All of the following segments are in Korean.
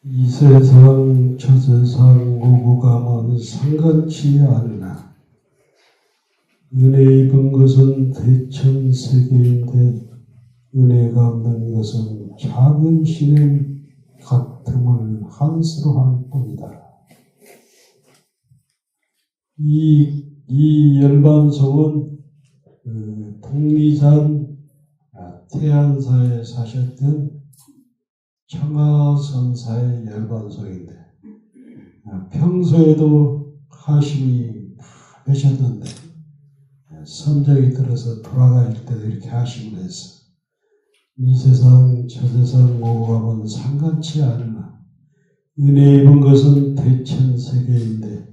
이 세상 저 세상 오고가면 상관치 않으나 은혜 입은 것은 대천세계인데 은혜가 없는 것은 작은 신의 같음을 한스러워할 뿐이다. 이 열반송은 독리산 태안사에 사셨던 청하선사의 열반송인데 평소에도 하심이 하셨는데 선정이 들어서 돌아갈 때도 이렇게 하심을 해서 이 세상 저 세상 오고 가면 상관치 않으나 은혜 입은 것은 대천세계인데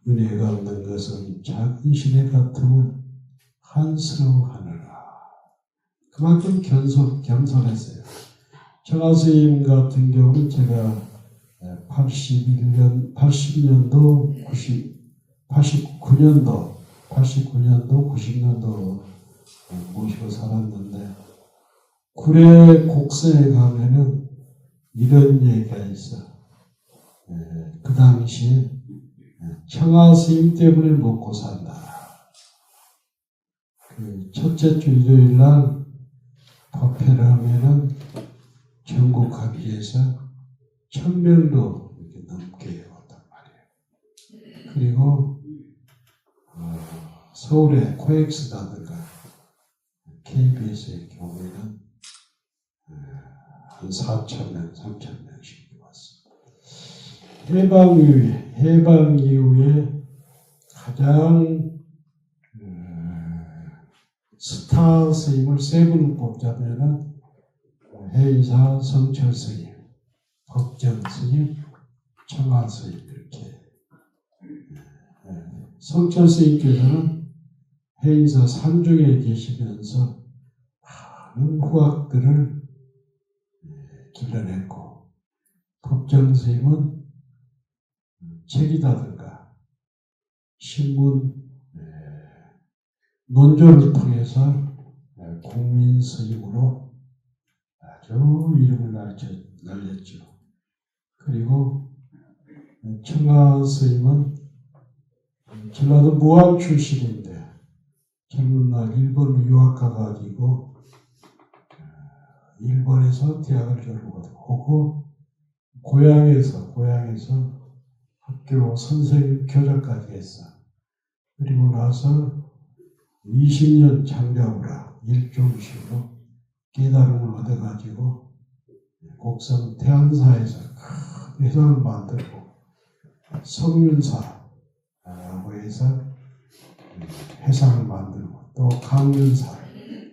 은혜가 없는 것은 작은 신의 같음을 한스러워하느라. 그만큼 겸손했어요. 청하스님 같은 경우는 제가 80년도, 90년도 모시고 살았는데 구례 곡성에 가면은 이런 얘기가 있어. 그 당시에 청하스님 때문에 먹고 산다. 그 첫째 주 일요일 날 법회를 하면은 전국 각지에서 1000명도 이렇게 넘게 왔단 말이에요. 그리고 서울의 코엑스라든가 KBS의 경우에는 한 4,000명, 3,000명씩 왔어요. 해방 이후에 가장 스타 스님을 세 분을 뽑자면은 해인사 성철 스님, 법정 스님, 청하 스님 이렇게. 성철 스님께서는 해인사 산중에 계시면서 많은 후학들을 길러냈고, 법정 스님은 책이라든가 신문 논조를 통해서 국민 스님으로 아주 이름을 날렸죠. 그리고 청하 스님은 전라도 무안 출신인데 젊은 날 일본 유학 가가지고 일본에서 대학을 졸업하고 고향에서 학교 선생님 교사까지 했어. 그리고 나서 20년 장자부라 일종식으로 깨달음을 얻어가지고 곡성 태안사에서 큰 회상을 만들고 성윤사라고 해서 회상을 만들고 또 강윤사.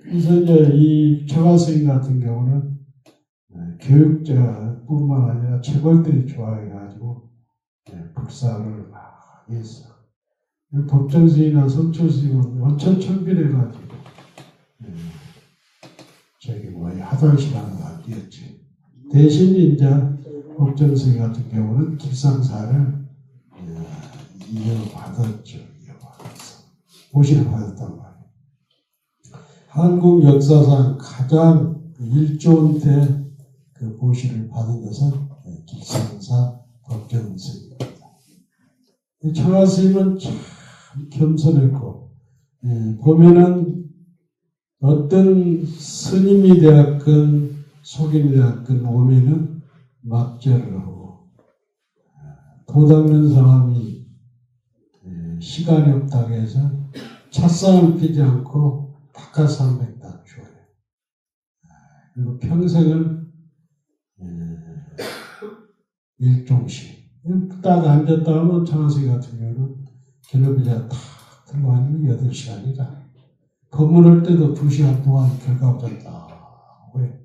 그래서 이제 이 청하스님 같은 경우는 교육자뿐만 아니라 체벌들이 좋아해가지고 불사를 막 했어. 법정스님이나 성철스님은 원천청빈해가지고 화장실 하는 거 안 뛰었지. 대신 이제 법정스님 같은 경우는 길상사를 이어받았죠. 보시를 받았단 말이에요. 한국 역사상 가장 일조원 때 그 보시를 받은 것은 길상사 법정스님입니다. 청하스님은 참 겸손했고, 보면은 어떤 스님이 되었건 속인이 되었건 오면은 막절을 하고, 도 닦는 사람이 시간이 없다고 해서 찻상을 피지 않고 박하삼백 딱 줘요. 그리고 평생을 일종씩 딱 앉았다 하면 청하스님 같은 경우는 결론비자 탁 들고 앉으면 8시간이다. 법문할 때도 2시간 동안 결과없었다. 왜?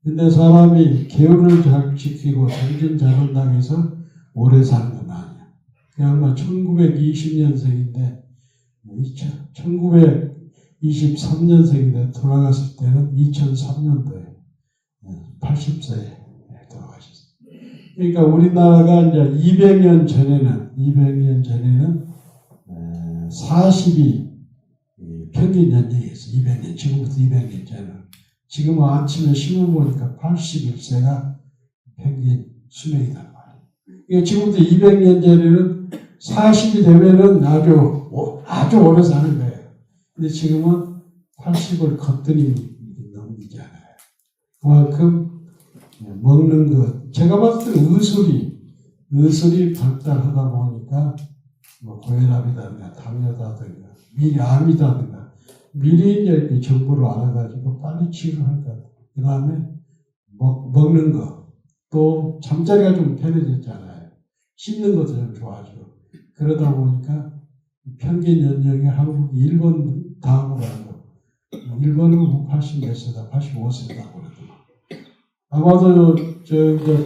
근데 사람이 계율을 잘 지키고 정신 잘 한다고 해서 오래 사는 건 아니야. 그냥 1920년생인데 1923년생인데 돌아갔을 때는 2003년도에 80세에 돌아가셨어요. 그러니까 우리나라가 이제 200년 전에는 40이 평균 연령이었어. 200년, 지금부터 200년 전에는. 지금 아침에 신문 보니까 81세가 평균 수명이란 말이에요. 이게 지금부터 200년 전에는 40이 되면은 아주 오래 사는 거예요. 근데 지금은 80을 거뜬히 넘기잖아요. 그만큼 먹는 것. 제가 봤을 때 의술이 발달하다 보니까 고혈압이라든가 당뇨다든가 미리 암이다든가 미리 이제 정보를 알아가지고 빨리 치료할 것 같아요. 그 다음에 먹는 거. 또 잠자리가 좀 편해졌잖아요. 씻는 것도 좀 좋아지고. 그러다 보니까 평균 연령이 한국, 일본 다음으로 하고 일본은 80몇 세다, 85세다 그러더라고요. 아마도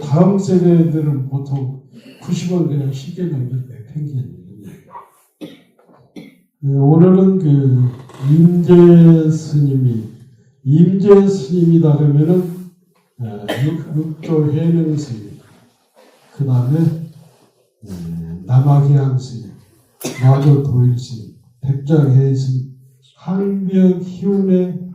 다음 세대들은 보통 90은 그냥 쉽게 넘길 거예요. 평균 연령. 오늘은 임재 스님이다 그러면은 육조 해능 스님, 그 다음에 남아기양 스님, 마조 도일 스님, 백장해 스님, 한벽 희운의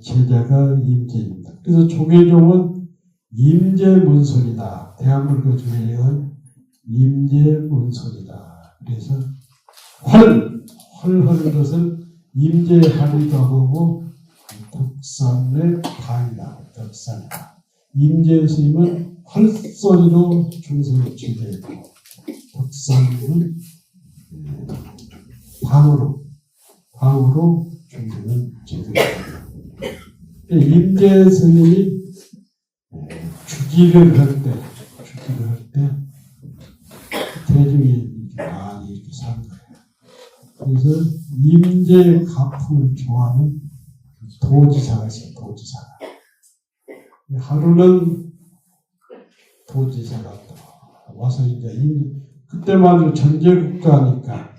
제자가 임재입니다. 그래서 조계종은 임재문손이다. 대한불교 중에는 임재문손이다. 그래서 헐하는 것은 임재하기도 하고 덕산의 방이다. 덕산이다. 임재 스님은 헐소리로 중생을 지배했고 덕산은 방으로 중생을 지배했다. 임재 스님이 주기를 할 때 대중이 많이 이렇게 산 거예요. 그래서 임재 가풍을 좋아하는 도지사가 있어요. 도지사가. 하루는 도지사가 와서 이제 그때만 해도 전제국가니까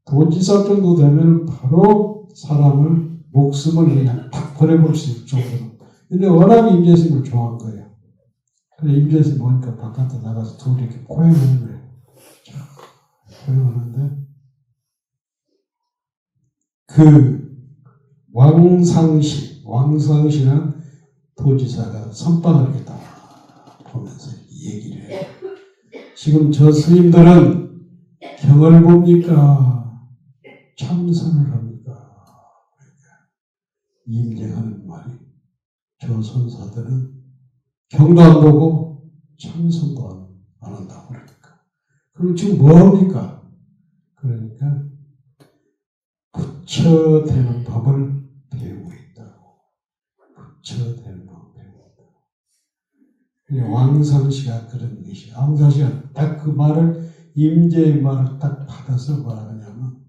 도지사 정도 되면 바로 사람을 목숨을 그냥 탁 버려볼 수 있을 정도로. 근데 워낙 임재스님을 좋아한 거예요. 그래서 임재스님 보니까 바깥에 나가서 둘이 이렇게 고행하는 거예요. 고행하는데 왕상시는 도지사가 선방을 이렇게 딱 보면서 얘기를 해요. 지금 저 스님들은 경을 봅니까? 참선을 합니까? 그러니까 임재하는 말이 저 선사들은 경도 안 보고 참선도 안 한다고 그러니까. 그럼 지금 뭐 합니까? 그러니까 부처되는 법을 배우고 있다고. 부처되는 법을 배우고 있다고. 왕상시가 그런 것이. 왕상시가 딱 그 말을, 임재의 말을 딱 받아서 뭐라 하냐면,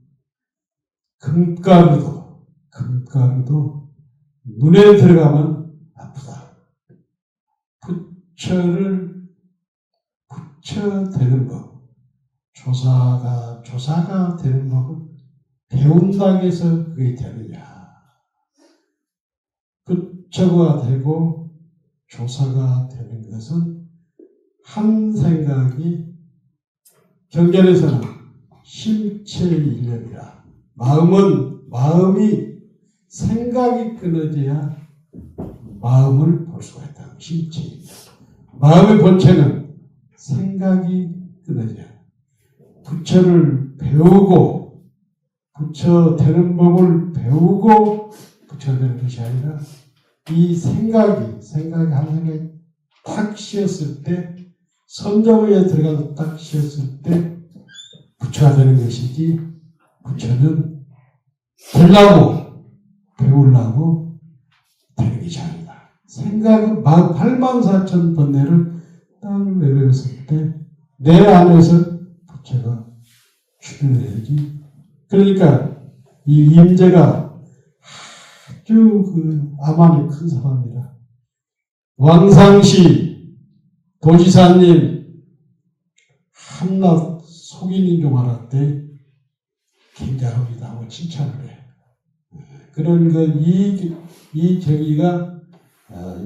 금가루도 눈에 들어가면 아프다. 부처 되는 법, 조사가 되는 법을 배운다고 해서 그게 되느냐. 부처가 되고 조사가 되는 것은 한 생각이 경전에서는 심체일념이라. 마음이 생각이 끊어져야 마음을 볼 수가 있다. 심체일념. 마음의 본체는 생각이 끊어져야. 부처를 배우고 부처 되는 법을 배우고 부처 되는 것이 아니라 이 생각이 한 생각이 딱 쉬었을 때 선정에 들어가서 딱 쉬었을 때 부처가 되는 것이지 부처는 배우려고 되는 것이 아니다. 생각은 84,000 번뇌를 딱 내려왔을 때 내 안에서 부처가 출현해야지. 그러니까 이 임재가 아주 암안이 큰 사람입니다. 왕상시 도지사님 한낱 속인인 줄 알았대. 굉장합니다 하고 칭찬을 해. 그런 이 정의가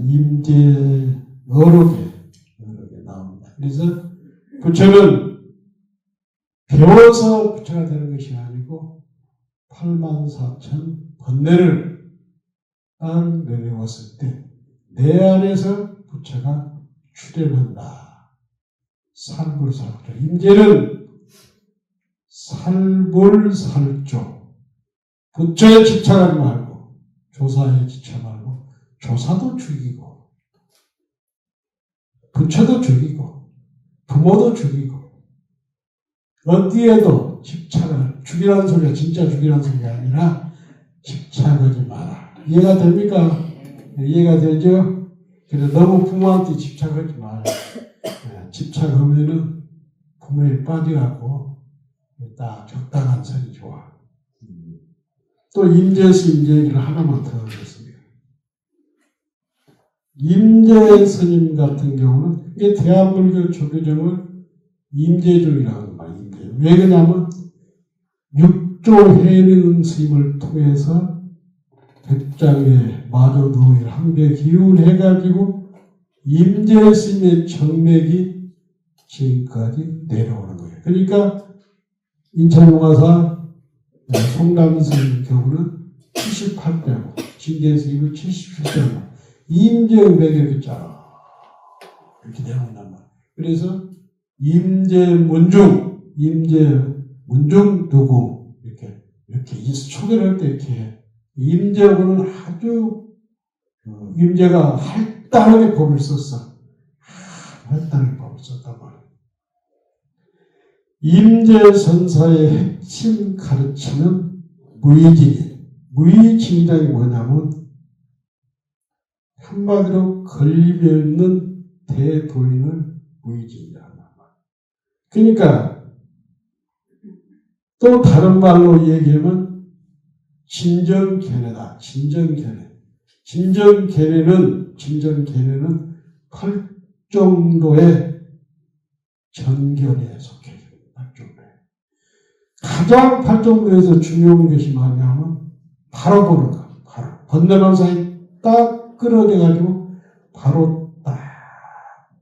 임재 여러 개 나옵니다. 그래서 부처는 배워서 부처가 되는 것이 아니고 84,000 번뇌를 딱 내려왔을 때 내 안에서 부처가 출현한다. 살불살조. 임재는 살불살조. 부처에 집착하지 말고, 조사에 집착 말고, 조사도 죽이고, 부처도 죽이고, 부모도 죽이고, 어디에도 집착을, 죽이라는 소리가 진짜 죽이라는 소리가 아니라, 집착하지 마라. 이해가 됩니까? 이해가 되죠? 그래서 너무 부모한테 집착하지 마라. 집착하면은 부모에 빠져갖고, 딱 적당한 선이 좋아. 또 임재수 임재 얘기를 하나만 더 하겠습니다. 임재 스님 같은 경우는 이게 대한불교 조교정을 임재종이라고 하는 말이에요. 왜 그러냐면 육조해능 스님을 통해서 백장에 마조도일 한배 기운해가지고 임재 스님의 정맥이 지금까지 내려오는 거예요. 그러니까 인천용화사 송담스님 경우는 78대고 진대 스님은 77대고 임재맥이 이렇게 쫙 이렇게 내려온단 말이에요. 그래서 임재문중 누구 이렇게 소개를 할 때 이렇게 임재고는 아주 임재가 활달하게 법을 썼어. 활달하게 법을 썼단 말이에요. 임재선사의 핵심 가르침은 무의진이에요. 무의진이라는 게 뭐냐면 한마디로 걸림이 없는 대도인을 무의진이라는 말이에요. 그러니까 또 다른 말로 얘기하면 진정견해다. 진정견해는 8정도의 전견에 속해 있어요. 8정도에. 가장 8정도에서 중요한 것이 뭐냐면 바로 보는 거. 바로. 번뇌망상이 딱 끌어내가지고 바로 딱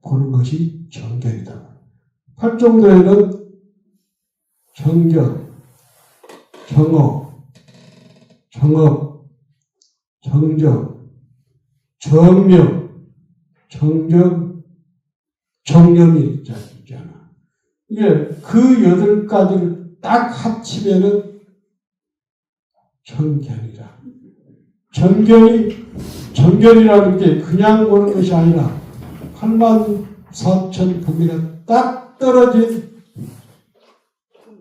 보는 것이 정견이다. 8정도에는 정견, 정업, 정정, 정명, 정념이 있잖아. 이게 그 8가지를 딱 합치면은 정견이라. 정견이라는 게 그냥 보는 것이 아니라 84,000법이나 딱 떨어진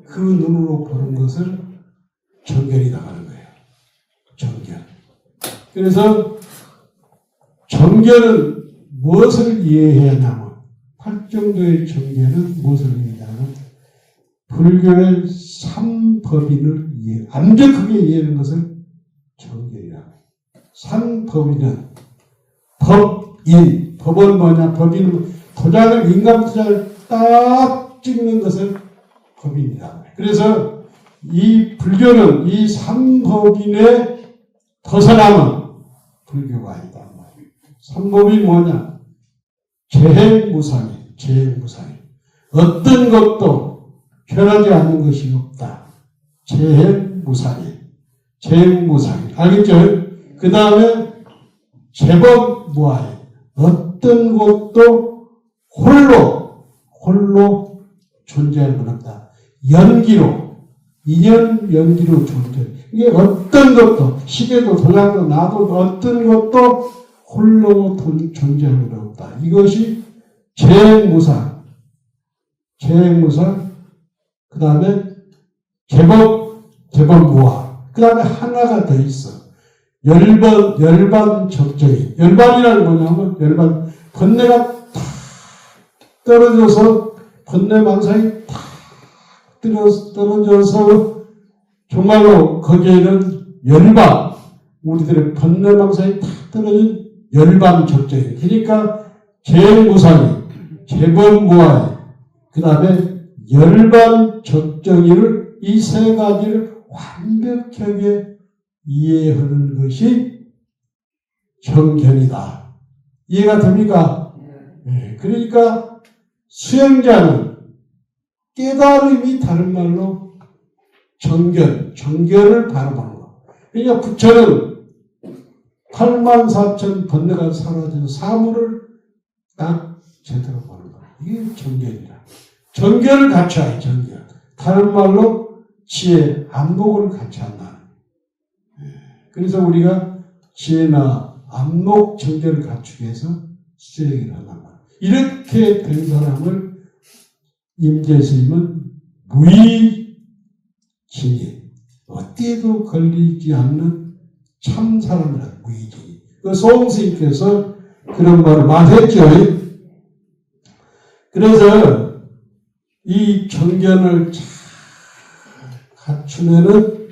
그 눈으로 보는 것을 정견이라고 하는 거예요. 정견. 그래서 정견은 무엇을 이해해야 하냐면 8정도의 정견은 무엇을 이해하냐면 불교의 3법인을 완벽하게 이해하는 것을 정견이라고 해요. 3법인은 법은 뭐냐? 법인은 인간 도장을 딱 찍는 것을 법인이라고 해요. 그래서 이 불교는 이 3법인에 벗어나면 불교가 아니다. 3법이 뭐냐? 재행무상이. 어떤 것도 변하지 않는 것이 없다. 재행무상이. 알겠죠? 그 다음에 제법무아이. 어떤 것도 홀로 존재할 건 없다. 연기로 존재. 이게 어떤 것도, 시계도, 도장도, 나도 어떤 것도 홀로 존재할 건 없다. 이것이 재행무상. 그 다음에 제법무아. 그 다음에 하나가 더 있어. 열반적정이. 열반이라는 뭐냐면, 번뇌가 탁 떨어져서, 번뇌망상이 탁 떨어져서, 정말로 거기에는 우리들의 번뇌망상이 탁 떨어진 열반적정이. 그러니까, 재행무상이, 제법무아이, 그 다음에 열반적정이를, 이 세 가지를 완벽하게 이해하는 것이 정견이다. 이해가 됩니까? 네. 그러니까 수행자는 깨달음이 다른 말로 정견을 바라보는 거. 그러니까 부처는 84,000 번뇌가 사라진 사물을 딱 제대로 보는 거. 이게 정견이다. 정견을 갖춰야 정견. 다른 말로 지혜, 안목을 갖춰한다. 그래서 우리가 지혜나 안목, 정견을 갖추기 위해서 수행을 한단 말이에요. 이렇게 된 사람을 임재스님은 무의진이, 어디에도 걸리지 않는 참 사람이라 무의진이. 그 소홍스님께서 그런 말을 말했죠. 그래서 이 정견을 잘 갖추면은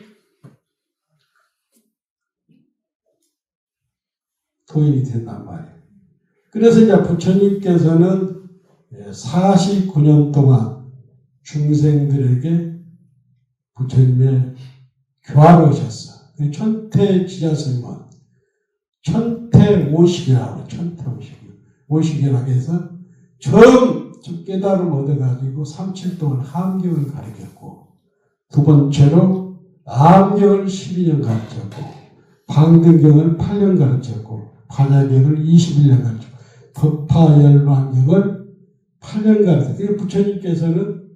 도인이 된단 말이에요. 그래서 이제 부처님께서는 49년 동안 중생들에게 부처님의 교화를 하셨어. 천태지자스님은 천태오식이라고, 오식이라고 해서 처음 깨달음을 얻어가지고 37 동안 함경을 가르쳤고, 두 번째로 암경을 12년 가르쳤고, 방등경을 8년 가르쳤고, 반야경을 21년 가르쳤고, 법화열반경을 8년 가르쳤고, 부처님께서는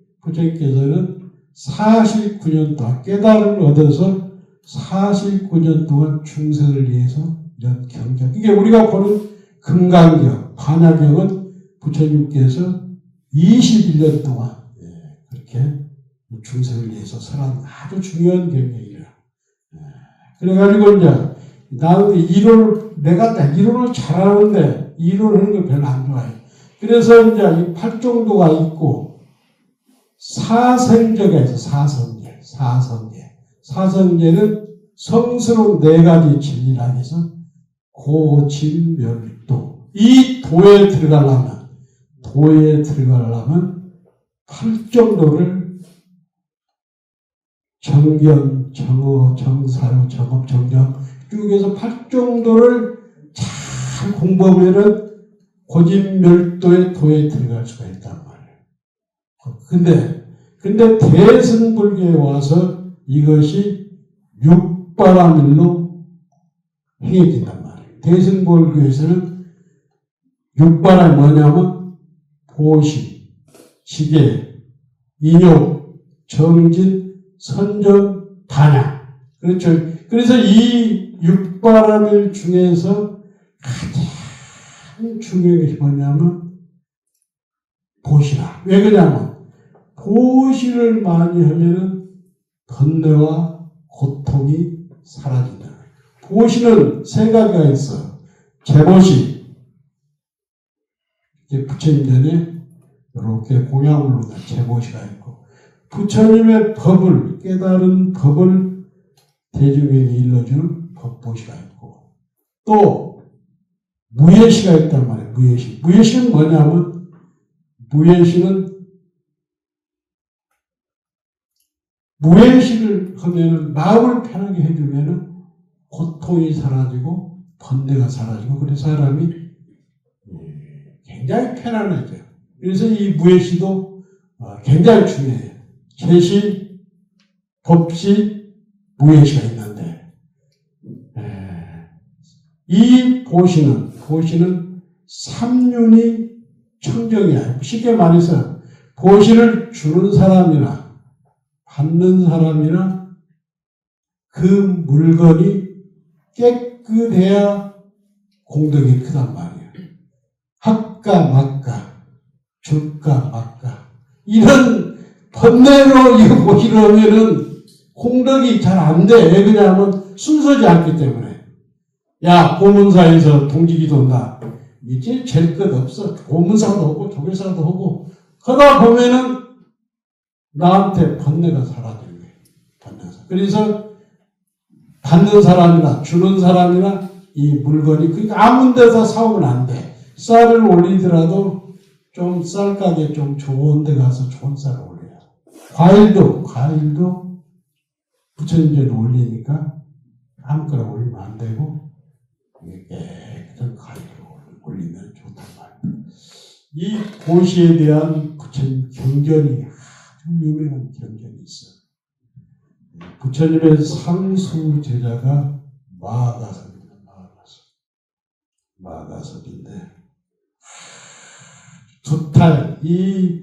49년 동안 깨달음을 얻어서 49년 동안 중생을 위해서 이런 경전, 이게 우리가 보는 금강경, 반야경은 부처님께서 21년 동안 그렇게 중생을 위해서 설한 아주 중요한 경전이라. 그래가지고 이제 나는 내가 이론을 잘하는데 이론하는 거 별로 안 좋아해. 그래서 이제 이 팔종도가 있고 사성제가 있어. 사성제는 성스러운 네 가지 진리라 해서 고진멸도. 이 도에 들어가려면 팔정도를 정견, 정어, 정사료, 정업, 정정 쭉 해서 팔정도를 잘 공부하면은 고진멸도의 도에 들어갈 수가 있단 말이에요. 근데 대승불교에 와서 이것이 육바라밀로 행해진단 말이에요. 대승불교에서는 육바람이 뭐냐면 보시, 지계, 인욕, 정진, 선정, 단양. 그렇죠. 그래서 이 육바라밀 중에서 가장 중요한 것이 뭐냐면 보시라. 왜 그러냐면 보시를 많이 하면은 번뇌와 고통이 사라진다. 보시는 세 가지가 있어. 재보시. 부처님 전에 이렇게 공양으로 재보시가 있고, 부처님의 법을, 깨달은 법을 대중에게 일러주는 법보시가 있고, 또 무예시가 있단 말이에요. 무예시. 무예시는 뭐냐면, 무예시를 하면은, 마음을 편하게 해주면은 고통이 사라지고 번뇌가 사라지고, 그래서 사람이 굉장히 편안하죠. 그래서 이 무예시도 굉장히 중요해요. 제시, 법시, 무예시가 있는데, 이 보시는 삼륜이 청정이야. 쉽게 말해서 보시를 주는 사람이나 받는 사람이나 그 물건이 깨끗해야 공덕이 크단 말이에요. 합가, 막가, 줄가, 막가. 이런 번뇌로 이거 보시려면은 공덕이 잘 안 돼. 왜 그러냐면 순서지 않기 때문에. 야, 고문사에서 동지기도 온다. 이제 잴 것 없어. 고문사도 하고 조교사도 하고. 그러다 보면은 나한테 번뇌가 사라지는 거예요. 번뇌가. 그래서 받는 사람이나 주는 사람이나 이 물건이, 그러니까 아무 데서 사오면 안 돼. 쌀을 올리더라도 좀 쌀 가게 좀 좋은 데 가서 좋은 쌀을 올려요. 과일도 부처님 전에 올리니까 아무거나 올리면 안 되고 깨끗한 과일로 올리면 좋단 말이에요. 이 보시에 대한 부처님 경전이 아주 유명한 경전이 있어요. 부처님의 상수 제자가 마가섭인데 두탈, 이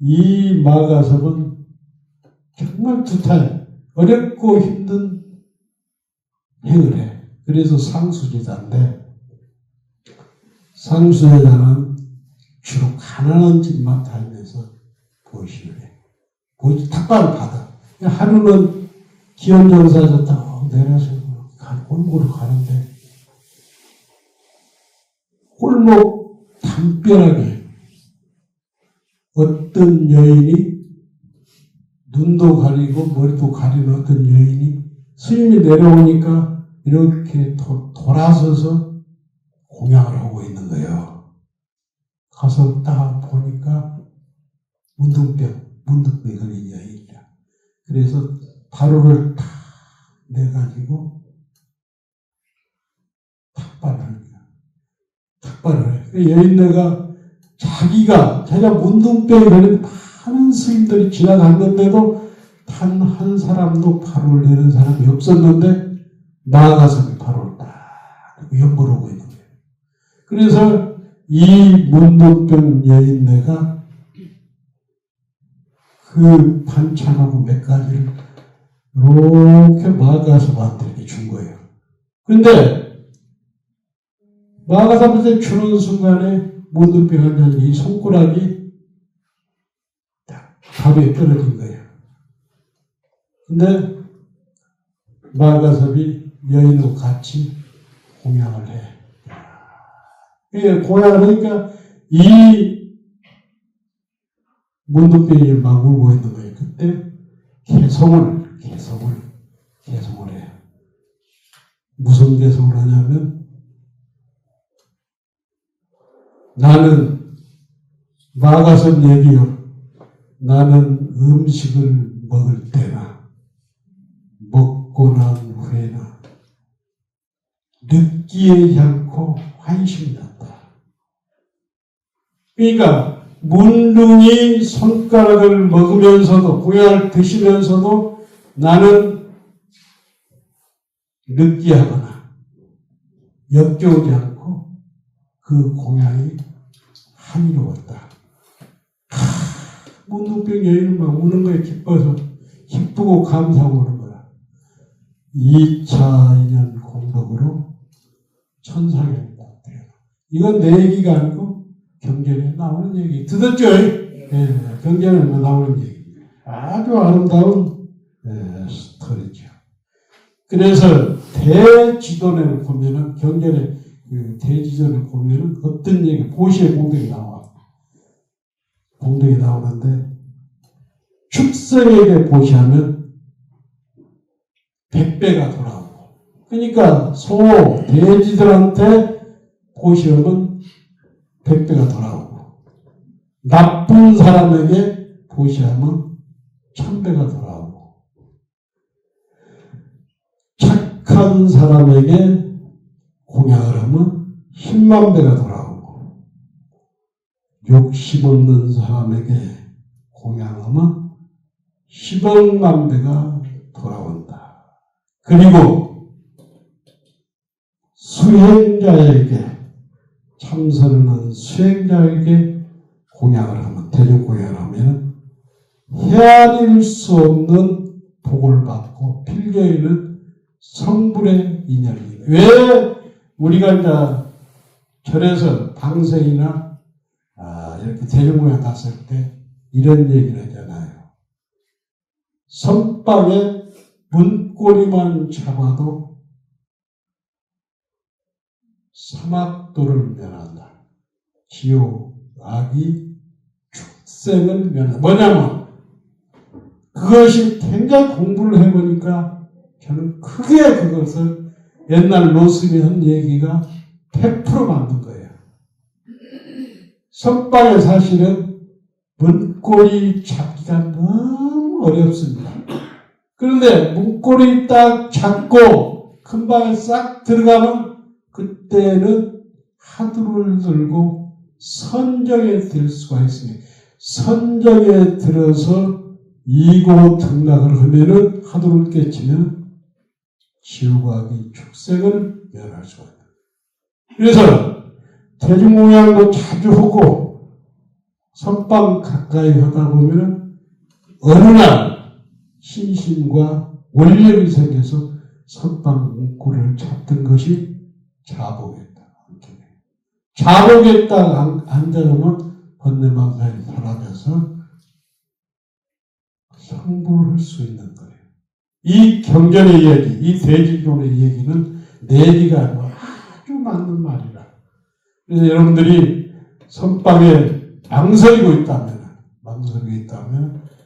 이 마가섭은 정말 두타야. 어렵고 힘든 행을 해. 그래서 상수제자인데, 상수제자는 주로 가난한 집만 다니면서 보시를 해. 탁발을 받아. 하루는 기원정사졌다 내려서 골목으로 가는데, 골목 담벼락에 어떤 여인이 눈도 가리고 머리도 가리는 어떤 여인이 스님이 내려오니까 이렇게 돌아서서 공양을 하고 있는 거예요. 가서 딱 보니까 문둥병이 걸린 여인이라. 그래서 바로를 탁 내가지고 탁발을 해. 그 여인네가 자기가 문둥병이 걸린 많은 스님들이 지나갔는데도 단 한 사람도 바로를 내는 사람이 없었는데 나아가서 바로를 딱 연보하고 있는 거예요. 그래서 이 문둥병 여인네가 그 반찬하고 몇 가지를 이렇게 마가섭한테 준 거예요. 근데 마가섭한테 주는 순간에 문둥병 환자는 이 손가락이 밥에 떨어진 거예요. 근데 마가섭이 여인하고 같이 공양을 해. 공양을 하니까 이 문둥병이 막 울고 있는 거예요. 그때 개성을 해요. 무슨 개성을 하냐면, 나는 마가섭 얘기요. 나는 음식을 먹을 때나 먹고 난 후에나 느끼지 않고 환심이 났다. 그러니까 문둥이 손가락을 먹으면서도, 공양을 드시면서도 나는 느끼하거나 역겨우지 않고 그 공양이 한이로웠다. 문둥병 여인은 막 우는 거에 기쁘고 감사하고 오는 거야. 2차 인연 공덕으로 천상에 딱 돼요. 이건 내 얘기가 아니고 경전에 나오는 얘기. 듣었죠? 네, 경전에 나오는 얘기. 아주 아름다운 스토리죠. 그래서 대지도를 보면은, 경전에 그 대지도를 보면은 어떤 얘기, 보시의 공덕이 나와. 공덕이 나오는데, 축생에게 보시하면 100배가 돌아오고, 그러니까 대지들한테 보시하면 100배가 돌아오고, 나쁜 사람에게 보시하면 1000배가 돌아오고, 착한 사람에게 공양을 하면 10만 배가 돌아오고, 욕심 없는 사람에게 공양하면 10억만 배가 돌아온다. 그리고 수행자에게, 참선하는 수행자에게 공양을 하면, 대중 공양을 하면 헤아릴 수 없는 복을 받고 필경에는 성불의 인연이. 왜 우리가 이제 절에서 방생이나 이렇게 대중공양 갔을 때 이런 얘기를 하잖아요. 선방에 문고리만 잡아도 사막도를 면한다. 지옥, 악이, 축생을 면한다. 뭐냐면 그것이 굉장히 공부를 해보니까 저는 크게 그것을 옛날 노스미 한 얘기가 100% 만든 거예요. 선방에 사실은 문고리 잡기가 너무 어렵습니다. 그런데 문고리 딱 잡고 큰 방에 싹 들어가면 그때는 하두를 들고 선정에 들 수가 있습니다. 선정에 들어서 이고 등락을 하면은, 하두를 깨치면 지옥악이 축생을 면할 수가 있다. 그래서 대중공양도 자주 하고 선빵 가까이 하다 보면은 어느 날 신심과 원력이 생겨서 선빵 문구를 잡던 것이 자복했다. 자복했다 앉아오면 번뇌망상이 사라져서 성불을 할 수 있는 거예요. 이 경전의 이야기, 이 대진론의 이야기는 내리가 아니고 아주 맞는 말이라. 그래서 여러분들이 선빵에 망설이고 있다면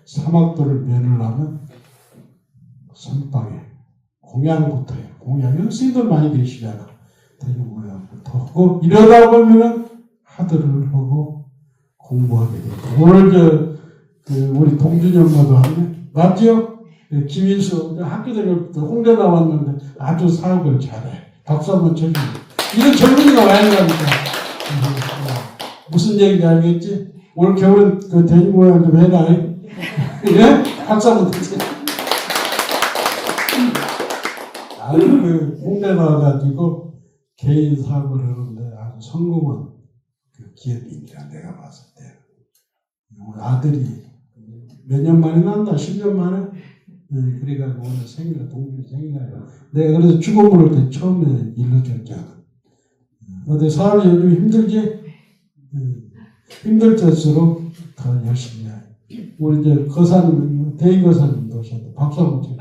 사막도를 면하려면 선빵에 공양부터 해요. 공양, 연수인들 많이 계시잖아. 대중공양부터 하고 이러다 보면은 하드를 하고 공부하게 돼요. 오늘 우리 동준이 엄마도 하네. 맞죠? 김인수 학교 다닐 때 홍대 나왔는데 아주 사업을 잘해. 박수 한번 쳐주세요. 이런 젊은이가 와야 된다니까. 무슨 얘기인지 알겠지? 올 겨울은 그 돼지 모양 좀 해라. 예? 박수 한번 쳐주세요. 아주 그 홍대 나와가지고 개인 사업을 하는데 아주 성공한 그 기업입니다. 내가 봤을 때. 아들이 몇 년 만에 난다. 10년 만에. 그래가지고 오늘 생일이라 동준이 생일이라 내가 그래서 축구 부를 때 처음에 일러줬잖아. 근데 사람이 요즘 힘들지? 힘들 때일수록 더 열심히 해. 우리 이제 거사님, 대인거사님도 오셨는데 박수 한번 쳐요.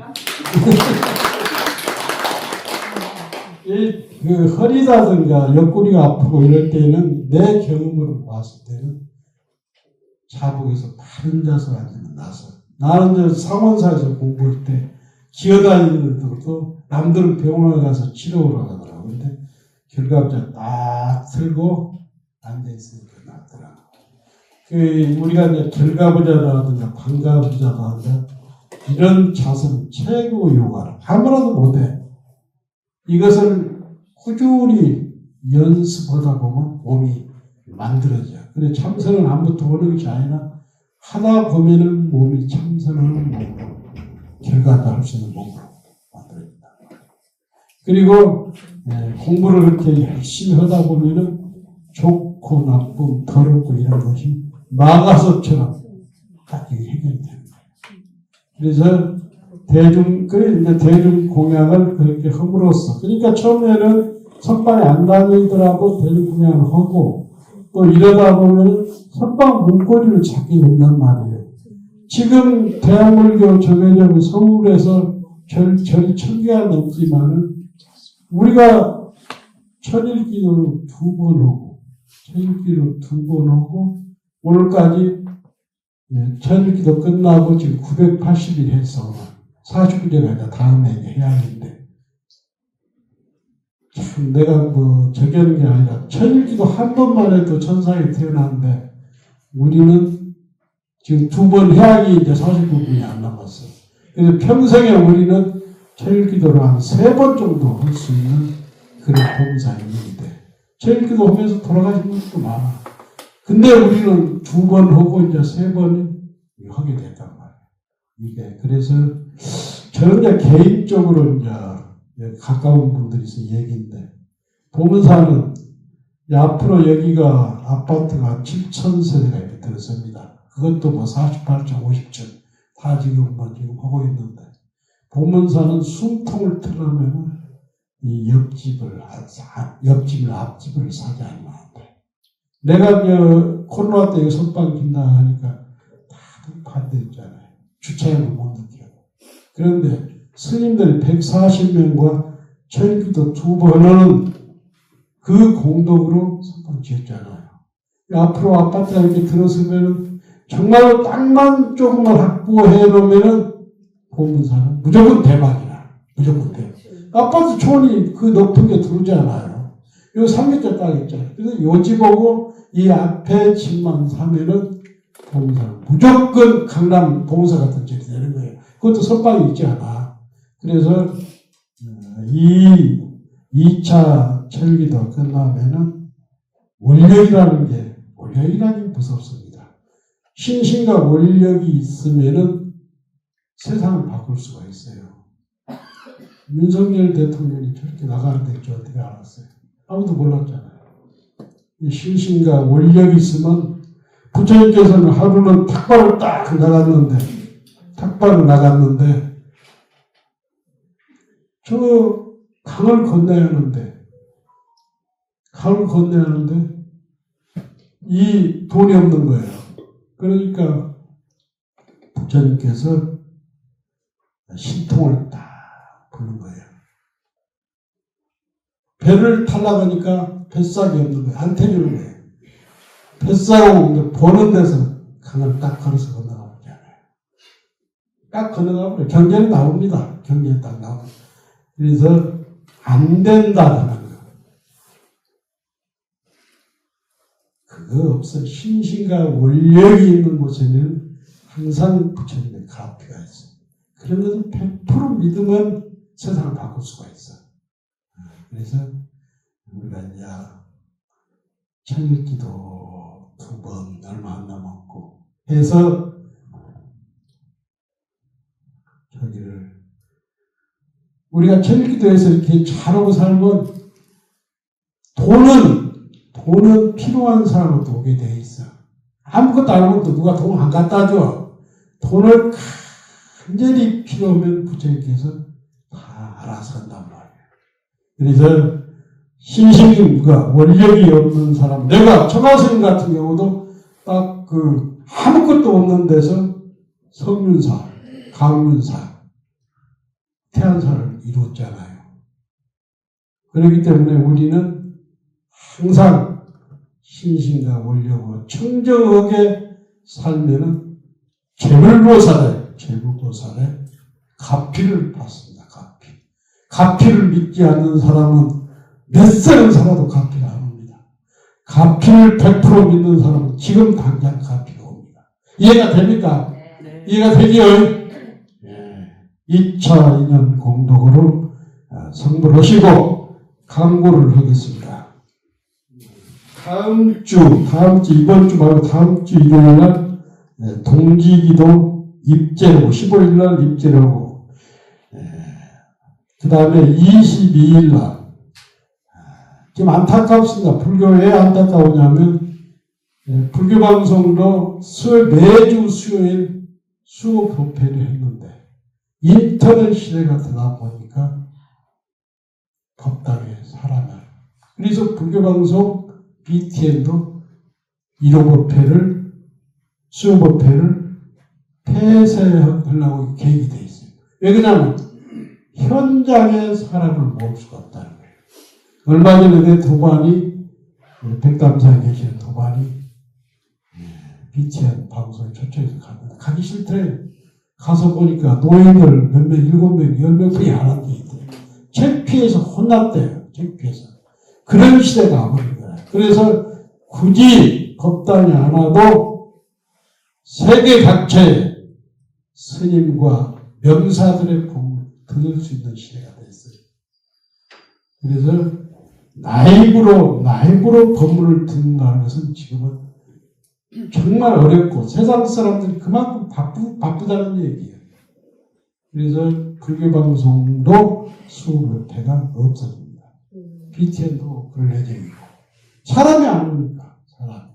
그 허리다든가 옆구리가 아프고 이럴 때는 내 경험으로 봤을 때는 자복에서 바른 자세 앉으면 나서 나는 이제 상원사에서 공부할 때 기어다니는 것도 남들은 병원에 가서 치료를 하더라고. 근데 결과부터 딱 틀고 앉아있으니까 낫더라고. 우리가 이제 결과부자라든가 방가부자라든가 이런 자세는 최고 요가라. 아무라도 못해. 이것을 꾸준히 연습하다 보면 몸이 만들어져. 그래 참선은 안부터 오는 것이 아니라 하다 보면은 몸이 참선하는 몸으로 결과도 할 수 있는 몸으로 만들어진다. 그리고 공부를 그렇게 열심히 하다 보면은 좋고 나쁨, 더럽고 이런 것이 마가섭처럼 딱 해결되는 거예요. 그래서 대중 공양을 그렇게 함으로써, 그러니까 처음에는 선방에 안 다니더라도 대중 공양을 하고, 또 이러다 보면 선방 문고리를 찾게 된단 말이에요. 지금 대한불교 정회정 서울에서 절이 1000개가 넘지만은, 우리가 천일기도를 2번 하고, 천일기도 2번 하고, 오늘까지 천일기도 끝나고 지금 980일 해서 49제가 이제 다음에 해야 하는데, 참 내가 뭐 저기하는 게 아니라 천일기도 한 번만 해도 천상에 태어났는데 우리는 지금 2번 해야지 이제 49분이 안 남았어요. 그래서 평생에 우리는 천일기도를 한 3번 정도 할 수 있는 그런 봉사인데, 천일기도 하면서 돌아가신 분도 많아. 근데 우리는 2번 하고 이제 3번 하게 됐단 말이에요. 이게 그래서 저는 이제 개인적으로 이제 가까운 분들이 있어 얘기인데, 보문사는 앞으로 여기가 아파트가 7,000세대가 이렇게 들었습니다. 그것도 뭐 48층, 50층 다 지금 하고 있는데, 보문사는 숨통을 틀어내면 이 옆집을 앞집을 사지 않으면 안 돼. 내가 코로나 때 선빵 긴다 하니까 다들 반대했잖아요. 주차장을 못 느끼고. 그런데 스님들 140명과 천일기도 2번은 그 공덕으로 선빵 지었잖아요. 앞으로 아파트가 이렇게 들었으면 정말 땅만 조금만 확보해 놓으면 보문사는 무조건 대박이야. 무조건 대박. 아파트 촌이 그 높은 게 들어오지 않아요. 요 삼겹살 땅 있잖아요. 그래서 요 집하고 이 앞에 집만 사면은 보문사는 무조건 강남 보문사 같은 집이 되는 거예요. 그것도 선빵이 있지 않아. 그래서 이 2차 천일기도 끝나면은 원력이라는 게 무섭습니다. 신신과 원력이 있으면은 세상을 바꿀 수가 있어요. 윤석열 대통령이 저렇게 나가는 줄 어떻게 알았어요? 아무도 몰랐잖아요. 신신과 원력이 있으면 부처님께서는 하루는 탁발을 나갔는데, 저 강을 건너야 하는데, 이 돈이 없는 거예요. 그러니까 부처님께서 신통을 딱 부른 거예요. 배를 타려고 뱃삭이 없는 거예요. 안 태우는 거예요. 뱃삭을 보는 데서 강을 딱 걸어서 건너가 버리잖아요. 딱 건너가 버려요. 경전에 나옵니다. 경전에 딱 나옵니다. 그래서 안 된다는 거. 그거 없어. 신신과 원력이 있는 곳에는 항상 부처님의 가피가 있어요. 그런 것은 100% 믿으면 세상을 바꿀 수가 있어. 그래서 우리가 이제 천일기도 2번 얼마 안 남았고 해서 우리가 천일기도에서 이렇게 잘하고 살면 돈은 필요한 사람한테 오게 돼 있어. 아무것도 안 하면 또 누가 돈 안 갖다 줘. 돈을 간절히 필요하면 부처님께서 다 알아서 한단 말이에요. 그래서 신심과 원력이 없는 사람, 내가 처가스님 같은 경우도 딱 아무것도 없는 데서 성윤사, 강윤사, 태안사를 이뤘잖아요. 그렇기 때문에 우리는 항상 신심과 원력과 청정하게 살면은 제불보살의 가피를 받습니다. 가피를 믿지 않는 사람은 몇 살을 살아도 가피를 안 옵니다. 가피를 100% 믿는 사람은 지금 당장 가피가 옵니다. 이해가 됩니까? 네. 이해가 되지요? 네. 2차 인연 공덕으로 성불하시고 강구를 하겠습니다. 이번 주 말고 다음 주 일요일 날 동지기도 입제라고 15일 날 입제라고 그 다음에 22일 날 좀 안타깝습니다. 불교 왜 안타까우냐면 불교 방송도 매주 수요일 수업 법회를 했는데 인터넷 시대가 되다 보니까 법당에 사람이 그래서 불교 방송 BTN도 1호 법회를 수요 법회를 폐쇄하려고 계획이 되어 있어요. 왜 그러냐면 현장에 사람을 모을 수가 없다는 거예요. 얼마 전에 내 도반이 백담사에 계시는 도반이 BTN 방송에 초청해서 갔는데 가기 싫더래요. 가서 보니까 노인들 몇 명, 7명, 10명뿐이 안 한 게 있대요. 창피해서 혼났대요. 창피해서. 그런 시대가 와버린 거예요. 그래서 굳이 법당이 안 와도 세계 각처에 스님과 명사들의 법을 들을 수 있는 시대가 됐어요. 그래서 라이브로 법문을 듣는다는 것은 지금은 정말 어렵고 세상 사람들이 그만큼 바쁘다는 얘기예요. 그래서 불교 방송도 수업협회가 없어집니다. BTN도 그럴 예정이고 사람이 안 오니까 사람.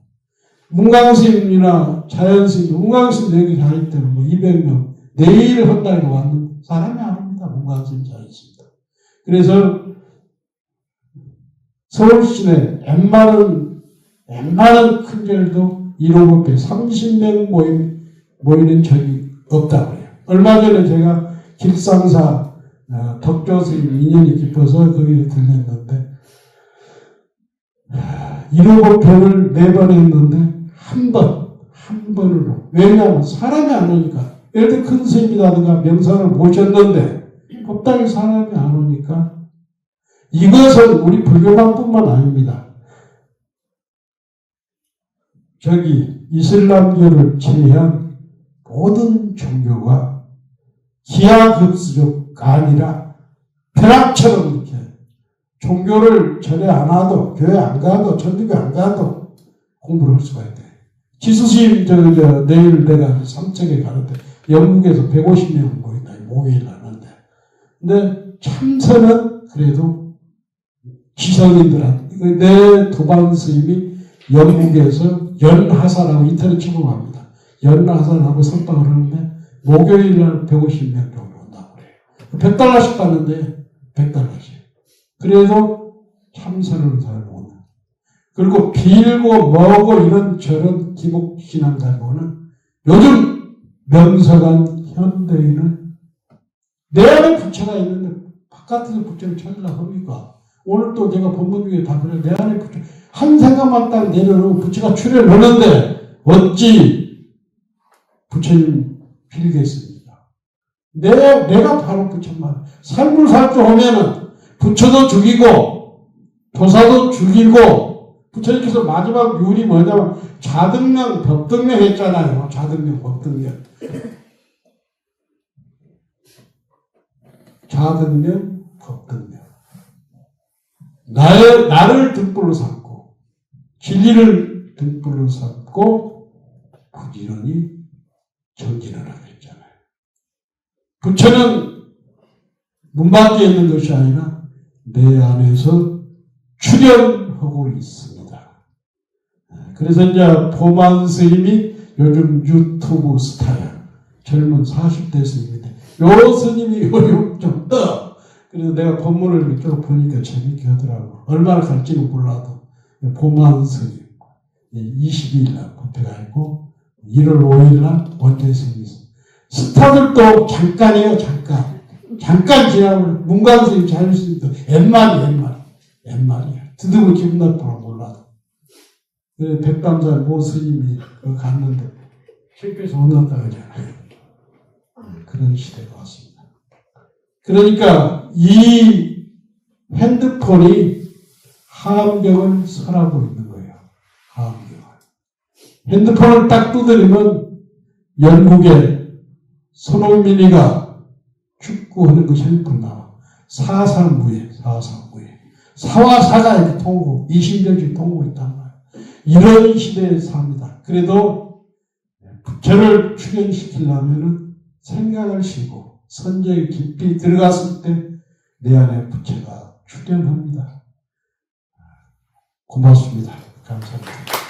문광스님이나 자연스님, 문광스님 여기 다닐 때는 200명 내일 한다고 왔는데 사람이 안 옵니다. 문광스님 자연스입니다. 그래서 서울시내 웬만한 큰 절도 1호법회 30명 모이는 절이 없다고 해요. 얼마 전에 제가 길상사 덕조스님 인연이 깊어서 거기를 들렸는데 1호법회를 4번 했는데 한 번으로. 왜냐하면 사람이 안 오니까. 예를 들어 큰 스님이라든가 명상을 모셨는데 법당에 사람이 안 오니까 이것은 우리 불교만뿐만 아닙니다. 이슬람교를 제외한 모든 종교가 기하급수가 아니라 벼락처럼 이렇게 종교를 절에 안 와도 교회 안 가도 전도교 안 가도 공부를 할 수가 있대. 지수스님 내일 내가 삼척에 가는데 영국에서 150명 모인다. 목요일 하는데. 근데 참선은 그래도 지성인들한테 내 도반 스님이 영국에서 연하사라고 인터넷 치고갑니다. 연하사라고 선박을 하는데 목요일날 150명 정도 온다고 그래요. $100씩 받는데 100달러씩. 그래도 참선을 잘 오는. 그리고 빌고 뭐고 이런 저런 기복신앙 가지고는 요즘 명석한 현대인은 내 안에 부처가 있는데 바깥에서 부처를 찾으려고 합니까? 오늘 또 제가 본문 중에 다 그래요. 내 안에 부처 한 생각만 딱 내려놓으면 부처가 출현하는데 어찌 부처님 빌겠습니까? 내가 바로 부처만 삶을 살줄 하면은 부처도 죽이고 도사도 죽이고 부처님께서 마지막 율이 뭐냐면 자등명, 법등명 했잖아요. 자등명, 법등명. 자등명, 법등명. 나를 등불로 삼고 진리를 등불로 삼고 부지런히 전진을 하고 있잖아요. 부처는 문 밖에 있는 것이 아니라 내 안에서 출현하고 있습니다. 그래서 이제 보만 스님이 요즘 유튜브 스타야. 젊은 40대 스님인데 요 스님이 요즘 좀 떠. 그래서 내가 본문을 쭉 보니까 재밌게 하더라고. 얼마나 갈지는 몰라도 보만 스님 22일 날 법회가 있고 1월 5일 날 원태 스님이 있어. 스타들도 잠깐이에요. 잠깐 지나면 문관 스님 자유 스님도 옛말이야. 듣으면 기분 나쁘라 몰라도. 백담사 모 스님이 갔는데 실패해서 혼났다 그러잖아요. 그런 시대가 왔습니다. 그러니까 이 핸드폰이 하암경을 설하고 있는 거예요. 하암경을. 핸드폰을 딱 두드리면 영국의 손흥민이가 축구하는 것이 핸드폰 나와. 사상무예. 사와 사가 이렇게 통하고 20년씩 통하고 있단 말이에요. 이런 시대에 삽니다. 그래도 부처를 출현시키려면 생각을 쉬고 선정에 깊이 들어갔을 때 내 안에 부처가 출현합니다. 고맙습니다. 감사합니다.